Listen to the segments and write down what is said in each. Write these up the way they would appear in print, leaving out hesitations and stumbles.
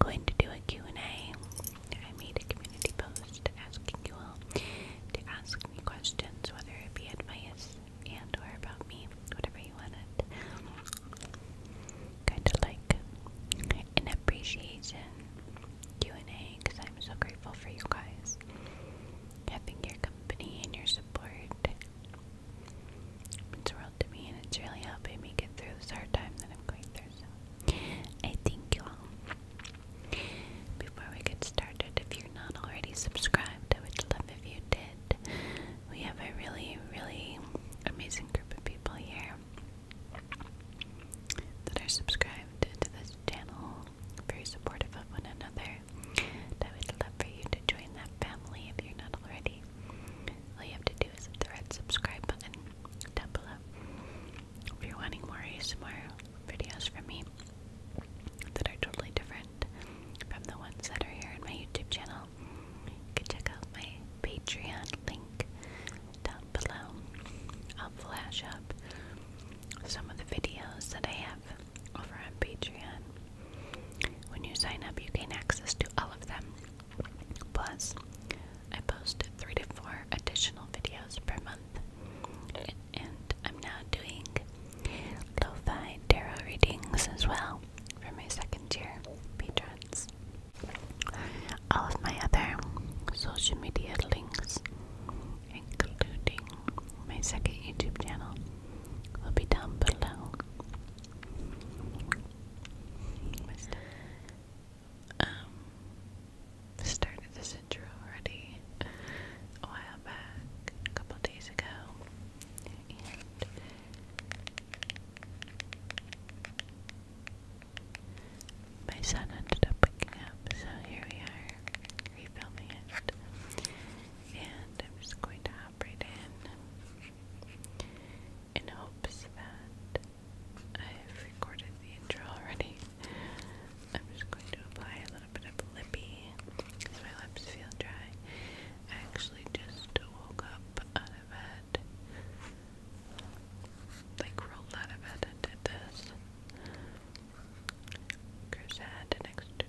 going to do a Q&A. I made a community post asking you all to ask me questions, whether it be advice and or about me, whatever you wanted. Kind of like an appreciation Q&A, because I'm so grateful for you guys. Having your company and your support means the world to me, and it's really helping me get through this hard time that I'm going through. So I thank you all. Before we get started, if you're not already subscribed, I would love if you did. We have a really, really amazing group of people here that are subscribed to this channel, very supportive of one another. I would love for you to join that family if you're not already. All you have to do is hit the red subscribe button down below. If you're wanting more ASMR videos from me that are totally different from the ones that are here on my YouTube channel, you can check out my Patreon link down below. I'll flash up some of the videos that I have over on Patreon. When you sign up, you gain access to all of them. Plus, I post 3 to 4 additional videos per month. And I'm now doing lo-fi tarot readings as well for my second tier patrons. All of my other social media links, including my second YouTube channel, will be down below. Started this intro already a while back, a couple days ago, and my son ended up waking up, so here we are, refilming it, and I'm just going to hop right in hopes that I've recorded the intro already. I'm just going to apply a little bit of lippy because my lips feel dry. I actually just woke up out of bed, like rolled out of bed and did this. Chris had an extra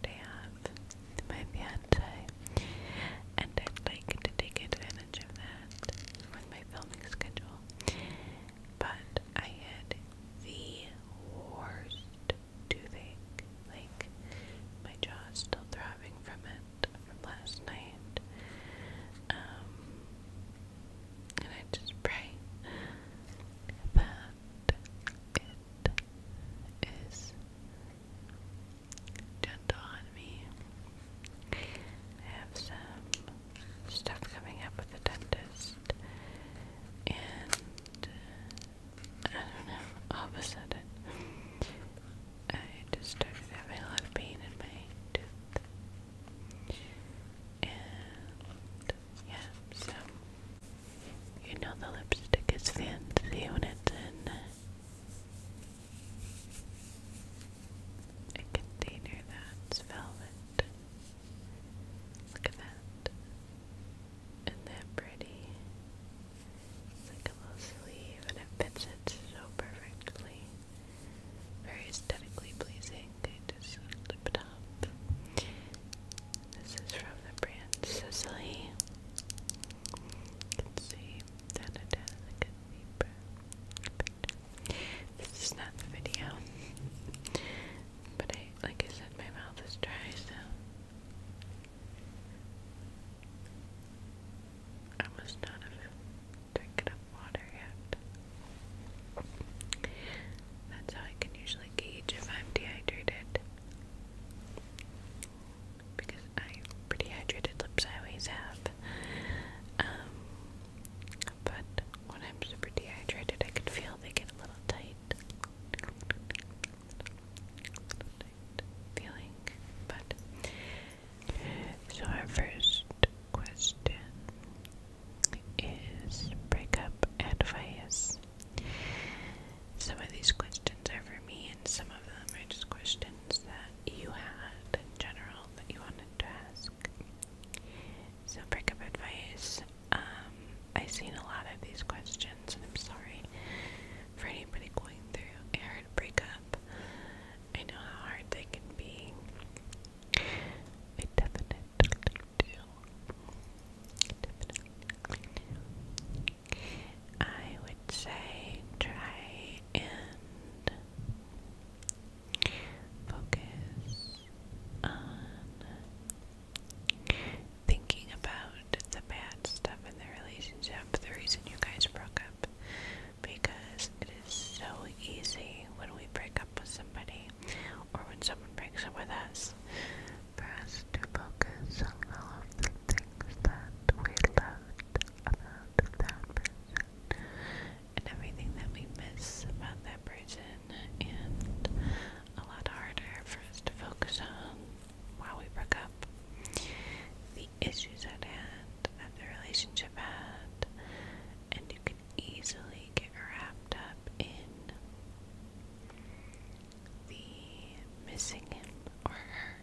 missing him or her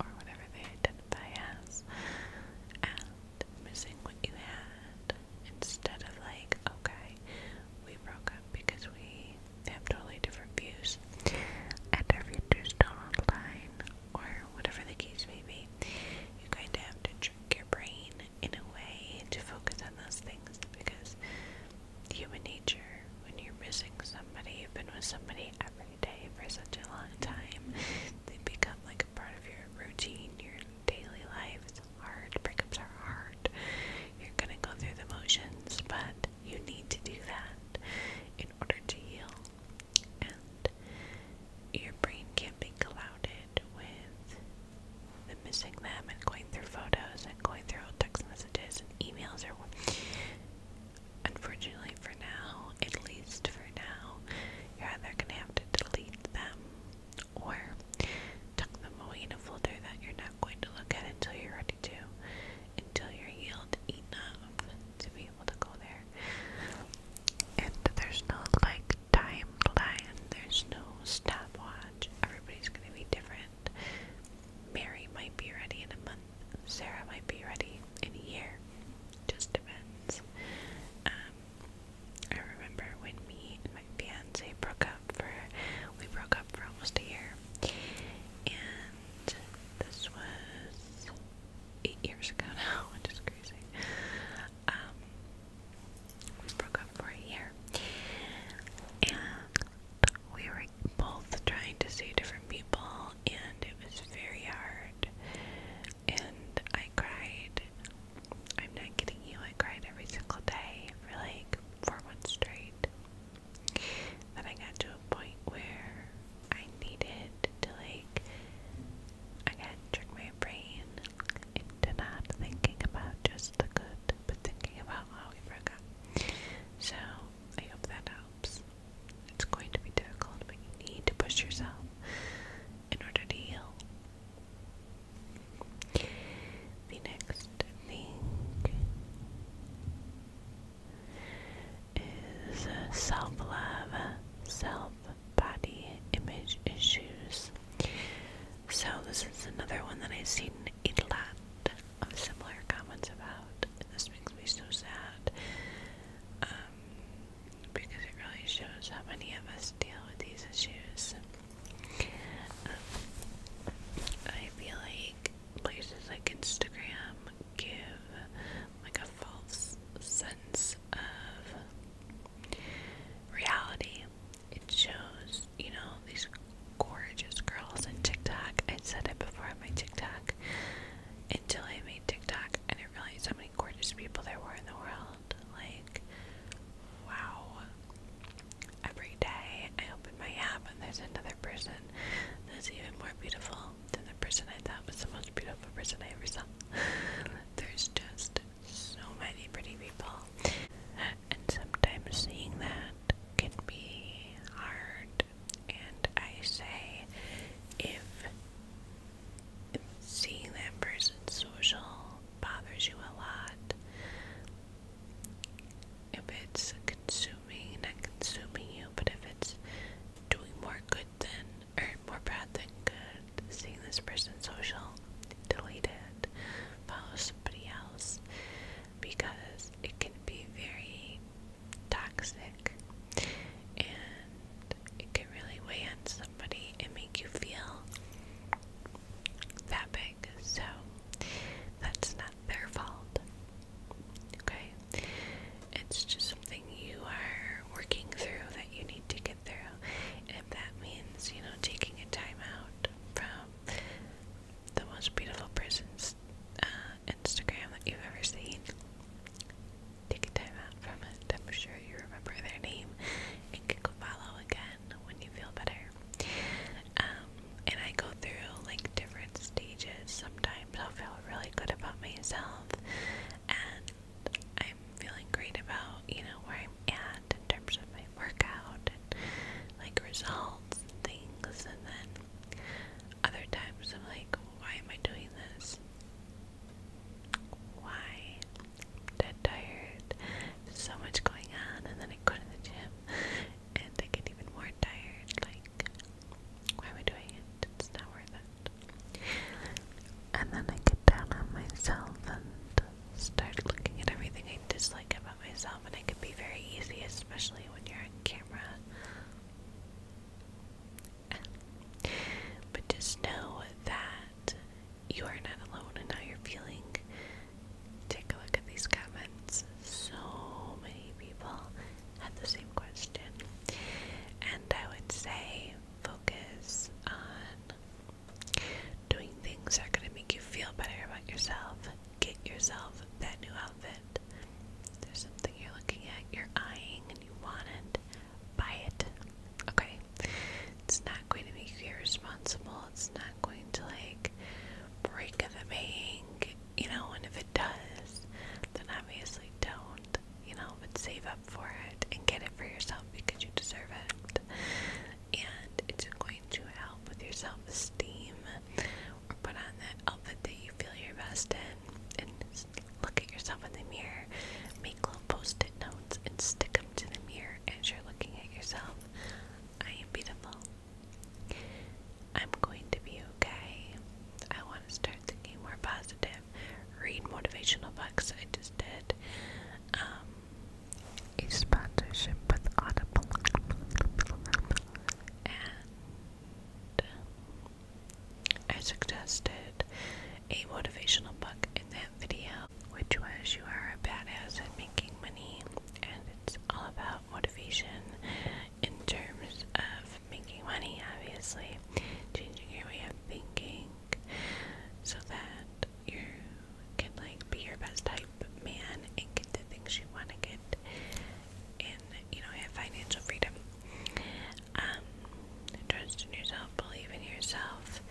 or whatever they identify as, and missing what you had, instead of like, okay, we broke up because we have totally different views and our futures don't align, or whatever the case may be. You kind of have to trick your brain in a way to focus on those things, because human nature, when you're missing somebody, you've been with somebody every day for such a long time, they become like a part of your routine, your daily life. It's hard. Breakups are hard. You're gonna go through the motions, but you need to do that in order to heal. And your brain can't be clouded with the missing them and going through photos and going through old text messages and emails, or unfortunately for now, at least for now, you're either gonna have to delete them or tuck them away in a folder that you're not going to look at until you're ready to, until you're healed enough to be able to go there. And there's no like timeline, there's no stopwatch. Everybody's gonna be different. Mary might be ready in a month, Sarah might be ready in a year. Just depends. I remember when me and my fiance we broke up for almost a year, and this was 8 years ago now, which is crazy. We broke up for a year, and we were both trying to see different people, and it was very hard, and I cried. I'm not kidding you, I cried every single day for like 4 months straight. Then I got to a point where I needed to I gotta trick my brain into not thinking about just the good, but thinking about how we broke up. So, I hope that helps. It's going to be difficult, but you need to push yourself in order to heal. The next thing is self-love, self-body image issues. So this is another one that I've seen a lot of similar comments about, and this makes me so sad, because it really shows how many of us deal with these issues. I feel like places like Instagram give like a false sense of reality. It shows, these gorgeous girls in TikTok. I said it before on my TikTok. Until I made TikTok, I didn't realize how many gorgeous people there were in the world. Like, wow. Every day I open my app and there's another person that's even more beautiful than the person I thought was the most beautiful person I ever saw. There's just so many pretty people. And sometimes seeing that can be hard. And I say, if seeing that person's social bothers you a lot, if it's not consuming you, but if it's doing more good than, or more bad than good, seeing this person's social, delete it, follow somebody else, because it can be very toxic, and it can really weigh on somebody and make you feel that big. So that's not their fault, okay? It's just something you are working through that you need to get through, and if that means, taking a time out from the most beautiful person's Instagram that you've ever seen, take a time out from it. I'm sure you remember their name and can go follow again when you feel better. And I go through like different stages. Sometimes I'll feel really good about myself, and I'm feeling great about, where I'm at in terms of my workout and like results and things, and then other times I'm like, why am I doing this? Why? I'm dead tired. There's so much going on, and then I go to the gym and I get even more tired. Like, why am I doing it? It's not you are not alone in how you're feeling. Take a look at these comments. So many people had the same question. And I would say focus on doing things that are going to make you feel better about yourself. Get yourself that new outfit. There's something you're looking at, you're eyeing, and you want it. Buy it. Okay? It's not going to make you irresponsible. It's not going to like break the bank, you know, and if it does, then obviously don't, you know, but save up for it and get it for yourself because you deserve it. And it's going to help with your self-esteem, or put on that outfit that you feel your best in, and look at yourself in the mirror, make little post-it notes and stick them to the mirror as you're looking at yourself. I am beautiful. I'm going to be okay. I want to start thinking more positive. Read motivational books. I just did a sponsorship with Audible, and I suggested a motivational book in that video, which was You Are a Badass at Making Money, and it's all about motivation in terms of making money, obviously, changing your way of thinking so that you can like be your best type man and get the things you want to get, and you know, have financial freedom. Trust in yourself, believe in yourself,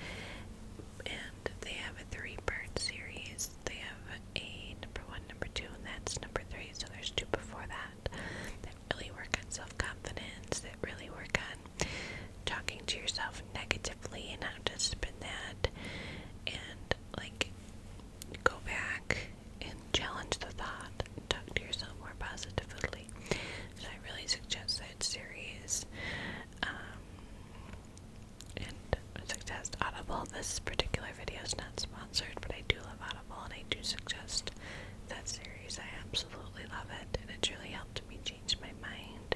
and they have a 3-part series. They have a number 1, number 2, and that's number 3. So there's 2 before that really work on self-confidence, that really work on talking to yourself negatively and how to spin that, and like go back and challenge the thought and talk to yourself more positively. So I really suggest that series. And I suggest Audible. This particular video is not sponsored, but I do love Audible and I do suggest that series. I absolutely love it, and it's really helped me change my mind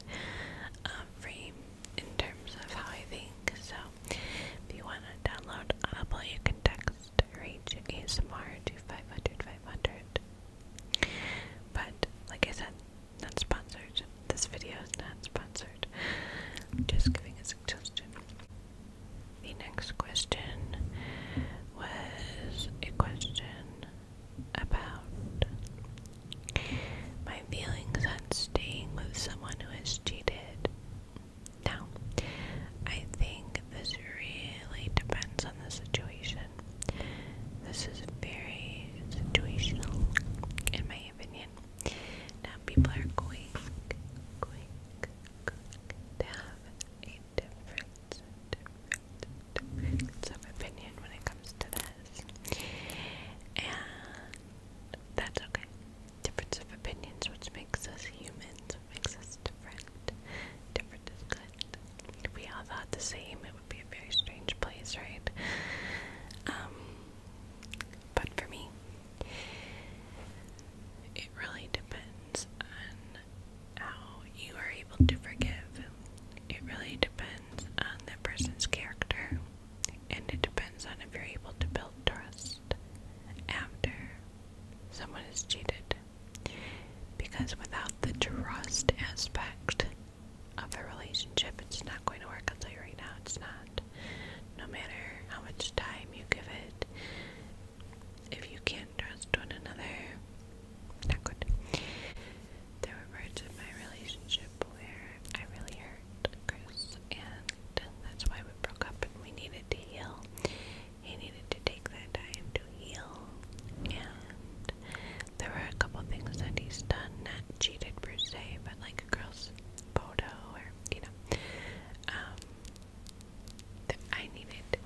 frame in terms of how I think. So if you want to download Audible, you can text Rage ASMR to 500-500. But like I said, not sponsored. This video is not sponsored. I'm just giving a suggestion. The next question was a question about my feelings on staying with someone who has cheated. Now, I think this really depends on the situation. This is very situational, in my opinion. Now, people are going to have a difference of opinion when it comes to this, and that's okay. Difference of opinions, which makes us humans, what makes us different. Different is good. If we all thought the same, it would be a very strange place, right? But for me, it really depends on how you are able to forgive. It really depends on that person's character, and it depends on if you're able to build trust after someone has cheated. Because without the trust aspect of a relationship, it's not going to work. I'll tell you right now, it's not. No matter how much time you give it, if you can't trust one another, not good. There were parts of my relationship where I really hurt Chris, and that's why we broke up, and we needed to heal. He needed to take that time to heal, and there were a couple things that he's done, not cheated per se, but like a girl's photo, or you know, that I needed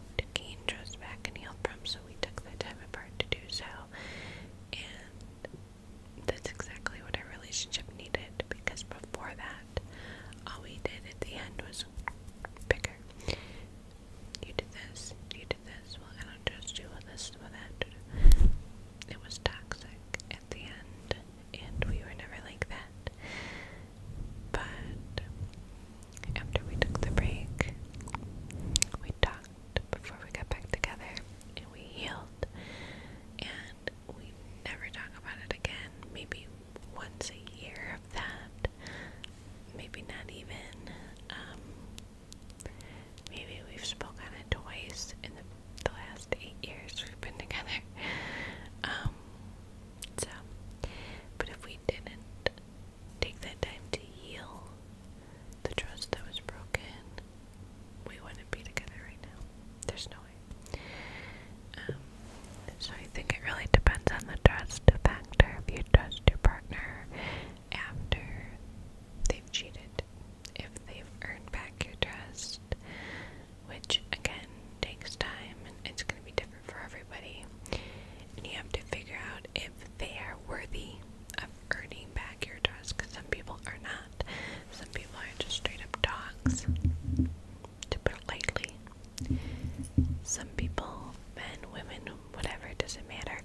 doesn't matter,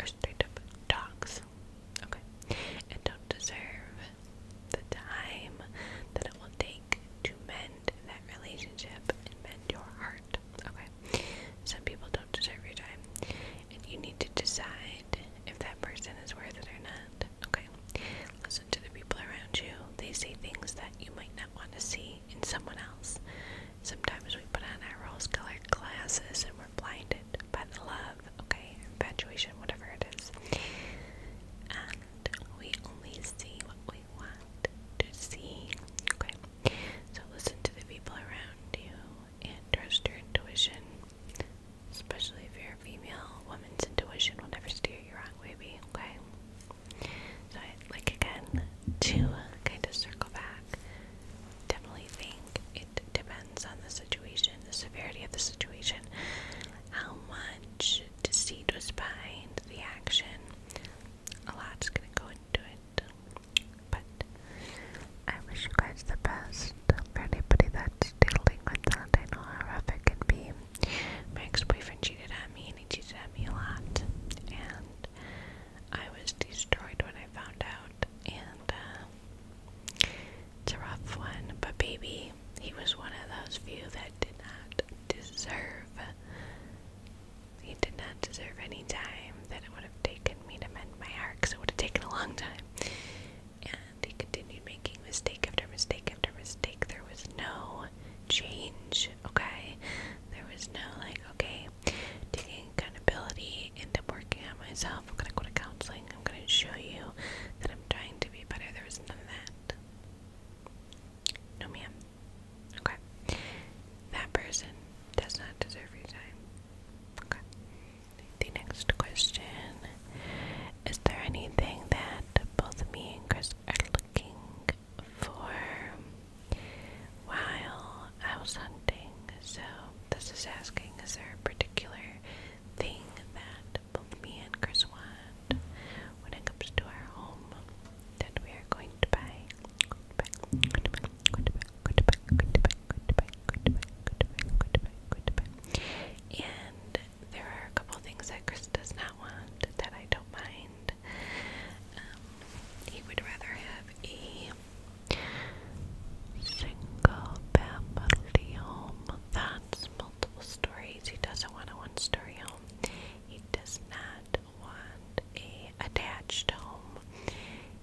are straight up dogs. Okay? And don't deserve the time that it will take to mend that relationship and mend your heart. Okay? Some people don't deserve your time, and you need to decide if that person is worth it or not. Okay? Listen to the people around you. They say things that you might not want to see in someone else. Sometimes we put on our rose-colored glasses and we're blinded by the love, okay, infatuation, whatever it is. And we only see what we want to see, okay? So listen to the people around you and trust your intuition, especially if you're a female. Woman's intuition will never steer you wrong, baby, okay? So again, to kind of circle back, definitely think it depends on the situation, the severity of the situation, how much deceit was behind the action. A lot's gonna go into it, but I wish you guys the best. For anybody that's dealing with that, I know how rough it can be. My ex-boyfriend cheated on me, and he cheated on me a lot, and I was destroyed when I found out, and it's a rough one, but baby, he was one of those few that did not deserve, he did not deserve any time that it would have taken me to mend my heart, because it would have taken a long time, and he continued making mistake after mistake after mistake. There was no change, okay? There was no, okay, taking accountability into working on myself. I'm gonna go to counseling. I'm gonna show you that I'm trying to be better. There was none of that. No, ma'am. Okay. That person does not deserve your time. Okay. The next question. Is there anything that both me and Chris are looking for while house hunting? So this is asking, is there a particular thing that both me and Chris want when it comes to our home that we are going to buy? And there are a couple things that Chris does not want that I don't mind. He would rather have a single family home that's multiple stories. He doesn't want a one-story home. He does not want a attached home.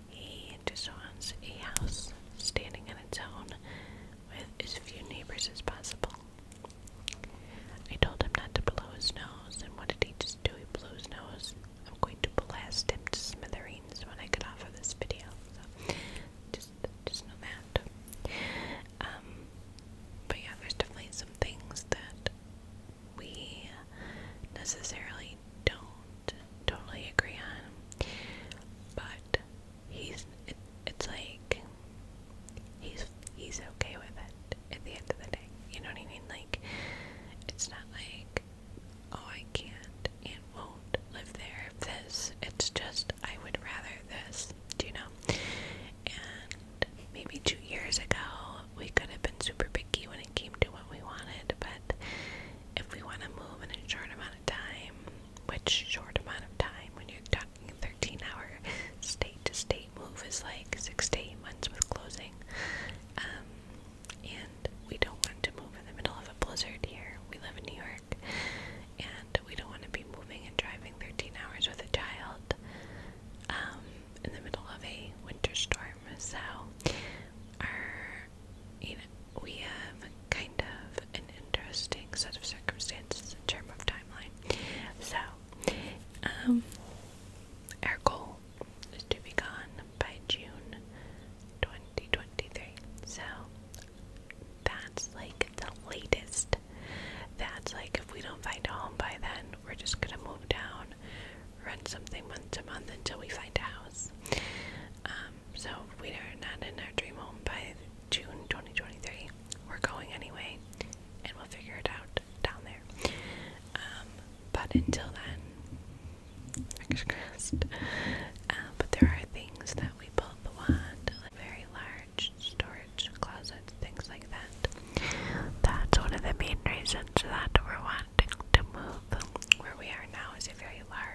He just wants a house standing on its own with as few neighbors as possible. I told him not to blow his nose, and what did he just do? He blew his nose. I'm going to blast him to smithereens when I get off of this video. So just know that. But yeah, there's definitely some things that we necessarily don't totally agree on. But it's like he's okay with it at the end of the day. You know what I mean? Like, it's not like, oh, I can't and won't live there if this. It's just, I would rather this, do you know? And maybe 2 years ago, we could have been super picky when it came to what we wanted, but if we want to move in a short amount of time, which short amount of time when you're talking 13-hour state-to-state move is like 6 to 8 months with closing, and we don't want to move in the middle of a blizzard here. We live in New York, and we don't want to be moving and driving 13 hours with a child in the middle of a winter storm. So we have kind of an interesting set of circumstances in terms of timeline. So our goal is to be gone by June 2023. So that's like the latest. That's like if we don't find a home by then, we're just gonna move down, rent something month to month until we find a house. So if we are not in our dream home by June 2023, we're going anyway, and we'll figure it out down there. But until then, fingers crossed. But there are things that we both want, like very large storage closets, things like that. That's one of the main reasons that we're wanting to move. Where we are now is a very large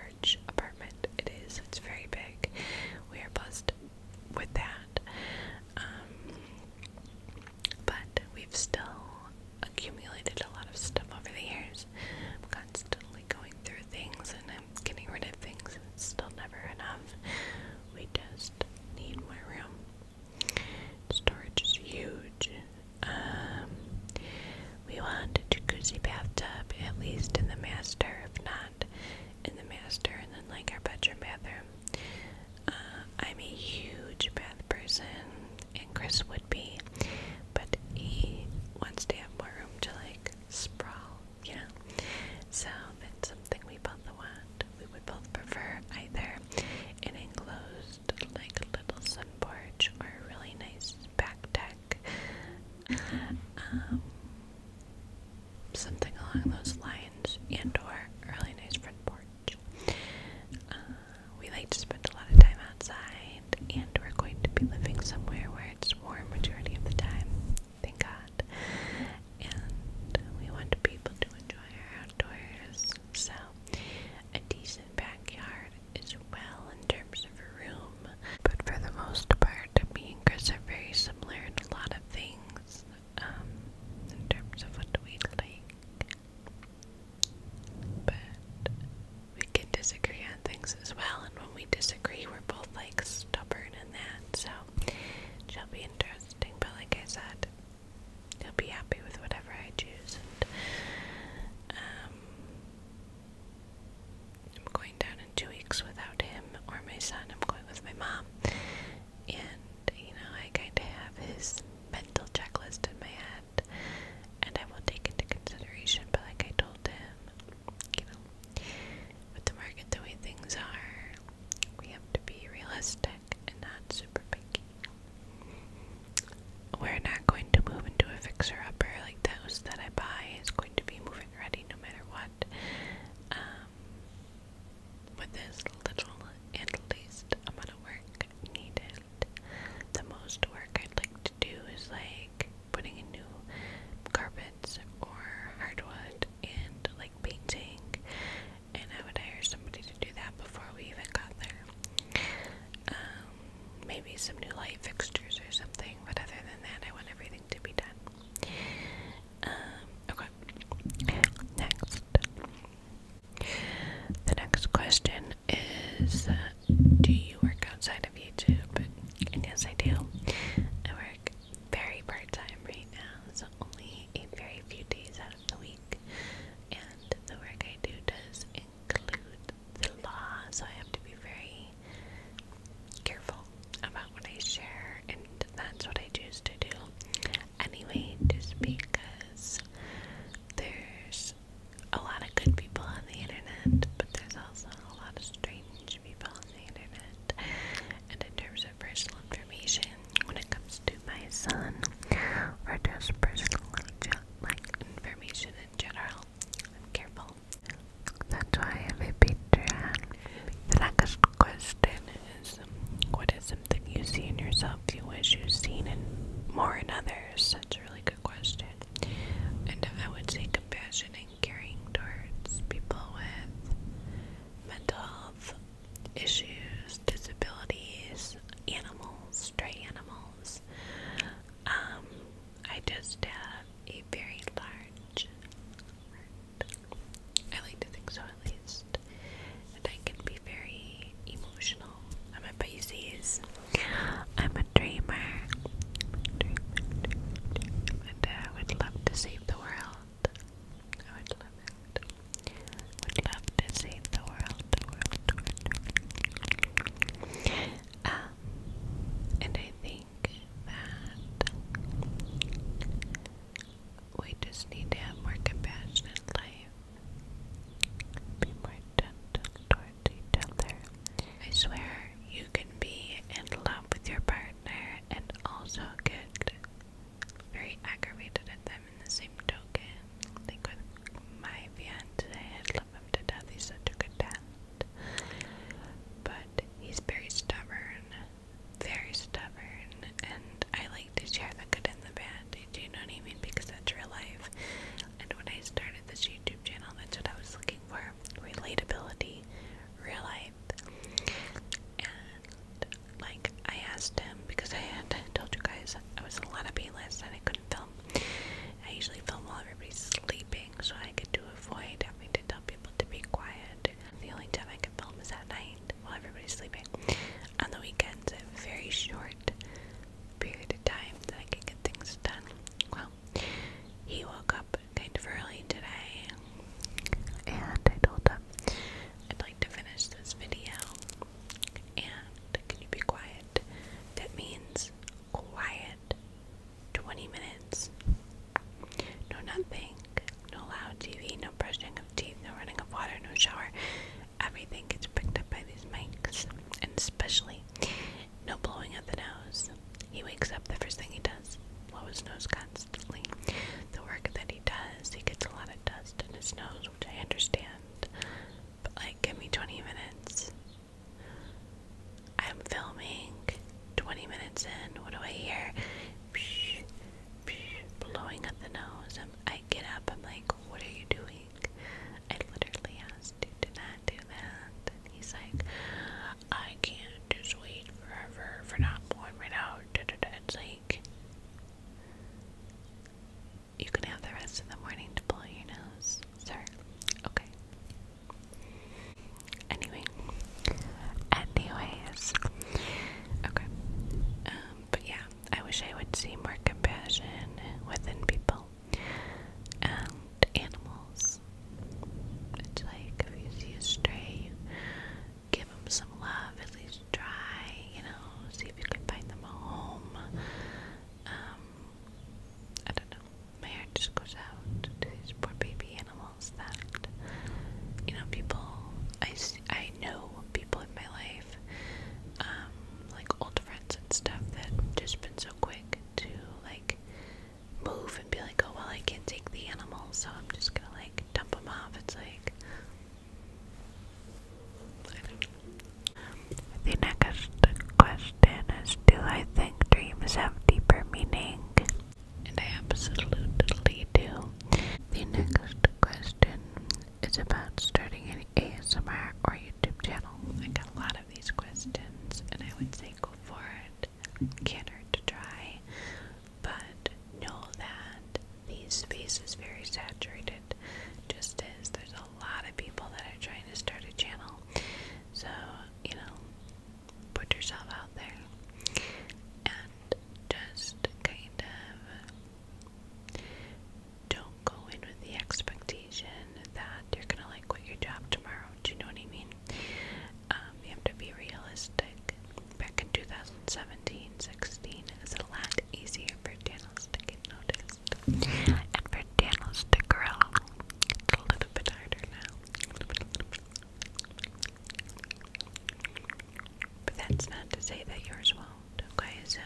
that's not to say that yours won't, okay? So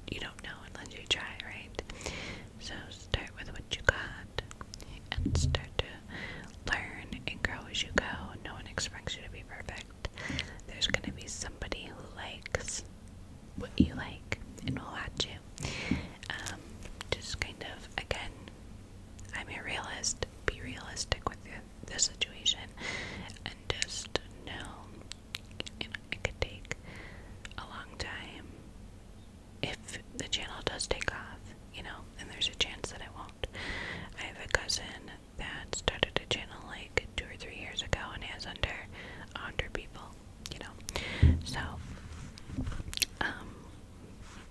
you don't know unless you try, right? So start with what you got and start to learn and grow as you go. No one expects you to be perfect. There's going to be somebody who likes what you like and will watch you. Just kind of, again, I'm a realist. Be realistic with the situation and just know, it could take a long time if the channel does take off, and there's a chance that it won't. I have a cousin that started a channel like 2 or 3 years ago and has under 100 people, so,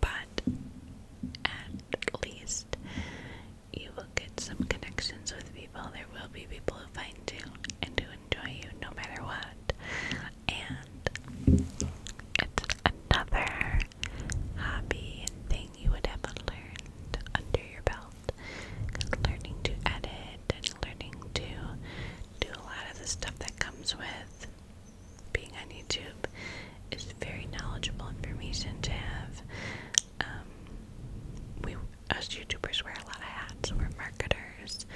but at least you will get some connections with people. There will be people who find you and who enjoy you no matter what. And it's another hobby and thing you would have learned under your belt. Because learning to edit and learning to do a lot of the stuff that comes with being on YouTube is very knowledgeable information to have. Us YouTubers wear a lot of hats. We're marketers.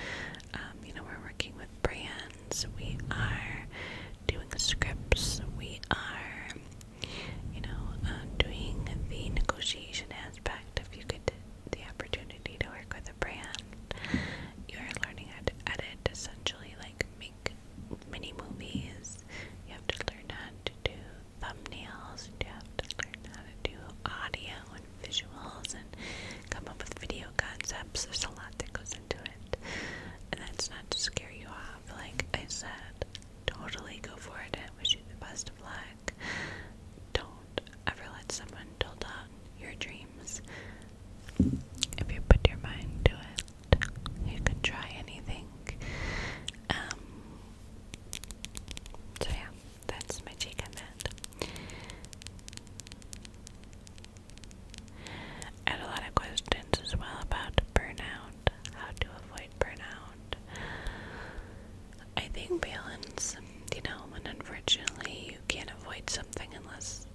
We're working with brands. We are doing scripts. We are, doing the negotiation aspect. If you get the opportunity to work with a brand, you are learning how to edit, essentially, like make mini movies. You have to learn how to do thumbnails. You have to learn how to do audio and visuals and come up with video concepts. There's a lot that goes into it. And that's not to scare you off. Like I said, totally go for it. I wish you the best of luck. Don't ever let someone dull down your dreams. If you put your mind to it, you can try anything. So yeah, that's my take on that. I had a lot of questions as well about burnout, how to avoid burnout. I think balance, and unfortunately you can't avoid something unless